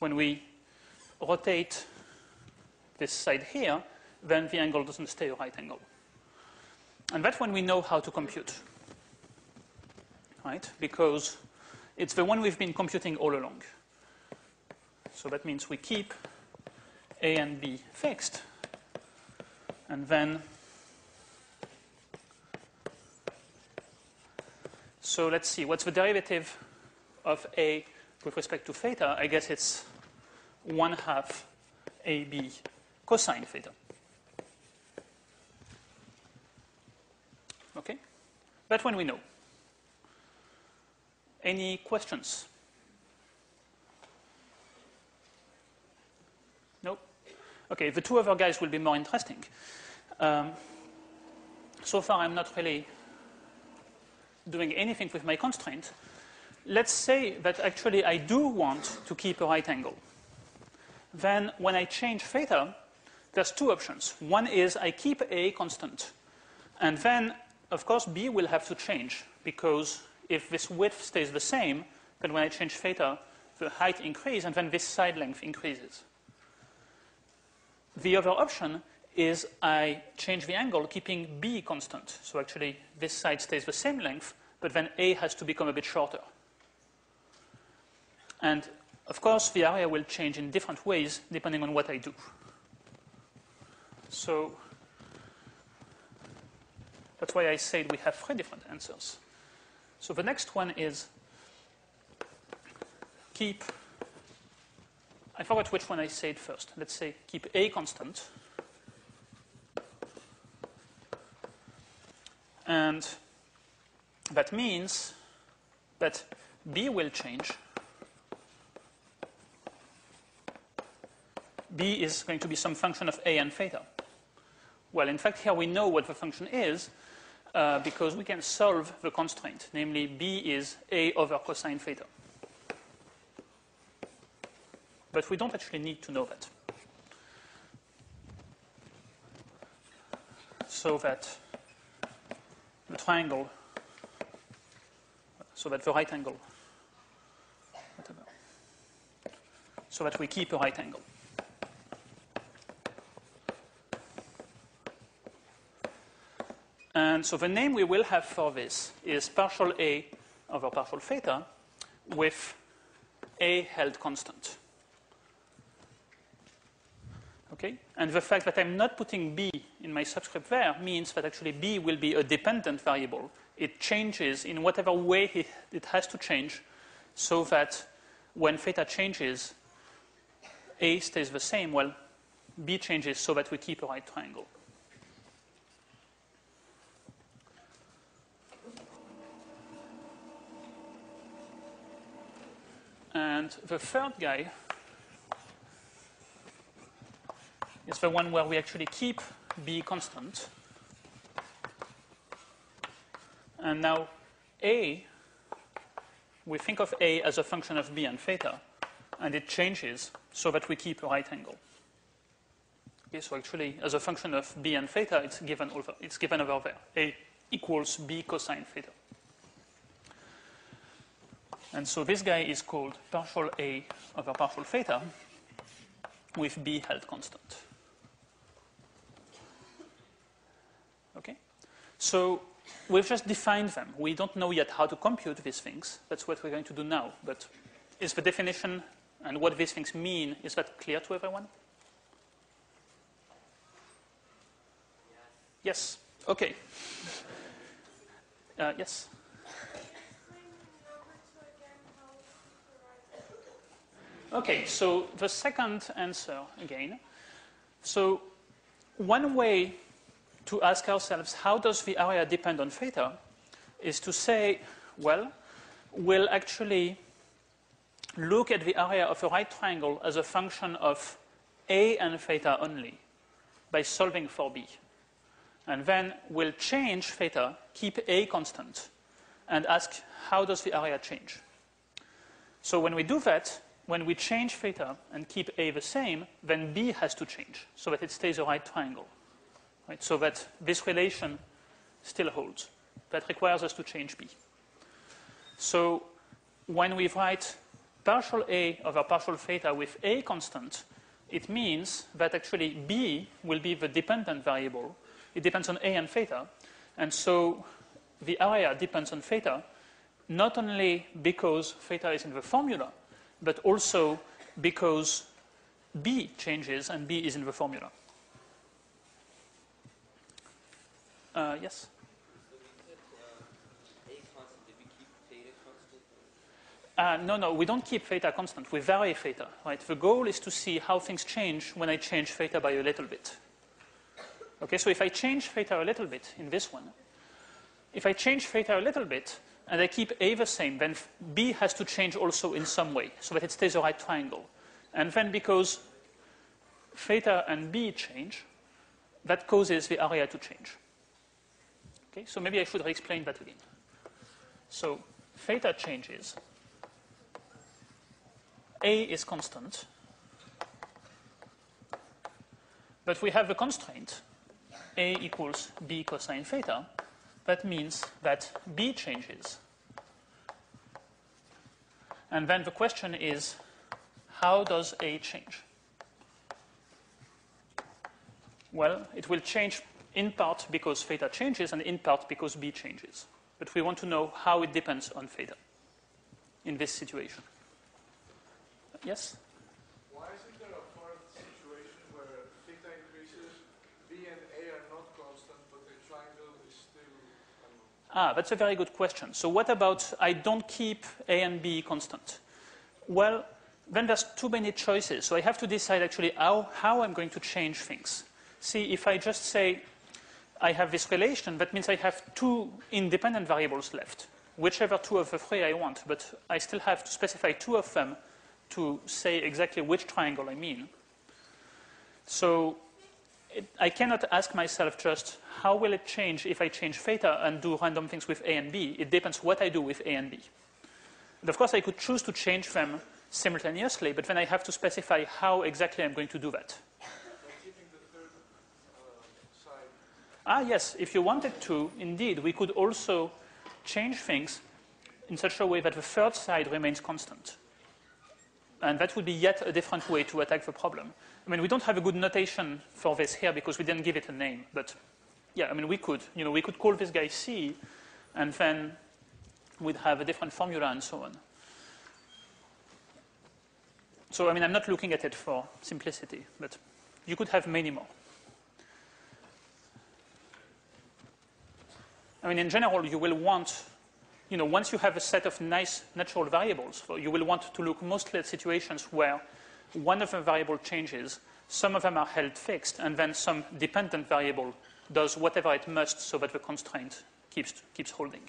when we rotate this side here, then the angle doesn't stay a right angle. And that's when we know how to compute, right? Because it's the one we've been computing all along. So that means we keep A and B fixed, and then, so let's see, what's the derivative of A with respect to theta? I guess it's 1/2 AB cosine theta. Okay? That one we know. Any questions? No? Okay, the two other guys will be more interesting. So far, I'm not really doing anything with my constraint. Let's say that actually I do want to keep a right angle. Then when I change theta, there's two options. One is I keep A constant. And then, of course, B will have to change, because if this width stays the same, then when I change theta, the height increases, and then this side length increases. The other option is I change the angle, keeping B constant. So actually, this side stays the same length, but then A has to become a bit shorter. And of course, the area will change in different ways depending on what I do. So that's why I said we have 3 different answers. So the next one is keep, I forgot which one I said first. Let's say keep A constant. And that means that B will change. B is going to be some function of A and theta. Well, in fact, here we know what the function is because we can solve the constraint. Namely, B is A over cosine theta. But we don't actually need to know that. So that the triangle, so that the right angle, whatever, so that we keep a right angle. And so the name we will have for this is partial A over partial theta with A held constant. Okay? And the fact that I'm not putting B in my subscript there means that actually B will be a dependent variable. It changes in whatever way it has to change, so that when theta changes, A stays the same, while B changes so that we keep a right triangle. And the third guy is the one where we actually keep B constant. And now A, we think of A as a function of B and theta, and it changes so that we keep a right angle. Okay, so actually, as a function of B and theta, it's given over there. A equals B cosine theta. And so this guy is called partial A over partial theta with B held constant. Okay? So we've just defined them. We don't know yet how to compute these things. That's what we're going to do now. But is the definition and what these things mean, is that clear to everyone? Yes. Okay. Yes. Okay, so the second answer again. So one way to ask ourselves how does the area depend on theta is to say, well, we'll actually look at the area of a right triangle as a function of A and theta only by solving for B. And then we'll change theta, keep A constant, and ask how does the area change. So when we do that, when we change theta and keep A the same, then B has to change so that it stays a right triangle. Right? So that this relation still holds. That requires us to change B. So when we write partial A over partial theta with A constant, it means that actually B will be the dependent variable. It depends on A and theta. And so the area depends on theta, not only because theta is in the formula, but also because B changes and B is in the formula. Yes? No, we don't keep theta constant. We vary theta, right? The goal is to see how things change when I change theta by a little bit. Okay, so if I change theta a little bit in this one, if I change theta a little bit and I keep A the same, then B has to change also in some way so that it stays a right triangle. And then because theta and B change, that causes the area to change. Okay, so maybe I should re-explain that again. So theta changes. A is constant. But we have a constraint. A equals B cosine theta. That means that B changes. And then the question is, how does A change? Well, it will change in part because theta changes and in part because B changes. But we want to know how it depends on theta in this situation. Yes? Why isn't there a part situation where theta increases, B and A are not constant, but the triangle is still... That's a very good question. So what about I don't keep A and B constant? Well, then there's too many choices. So I have to decide actually how I'm going to change things. See, if I just say I have this relation, that means I have two independent variables left, whichever two of the three I want, but I still have to specify two of them to say exactly which triangle I mean. So I cannot ask myself just how will it change if I change theta and do random things with A and B. It depends what I do with A and B. And of course, I could choose to change them simultaneously, but then I have to specify how exactly I'm going to do that. Keeping the third side. Yes, if you wanted to, indeed, we could also change things in such a way that the third side remains constant. And that would be yet a different way to attack the problem. I mean, we don't have a good notation for this here because we didn't give it a name. But yeah, I mean, we could call this guy C, and then we'd have a different formula and so on. So, I mean, I'm not looking at it for simplicity, but you could have many more. I mean, in general, you will want, once you have a set of nice natural variables, you will want to look mostly at situations where one of the variable changes, some of them are held fixed, and then some dependent variable does whatever it must so that the constraint keeps holding.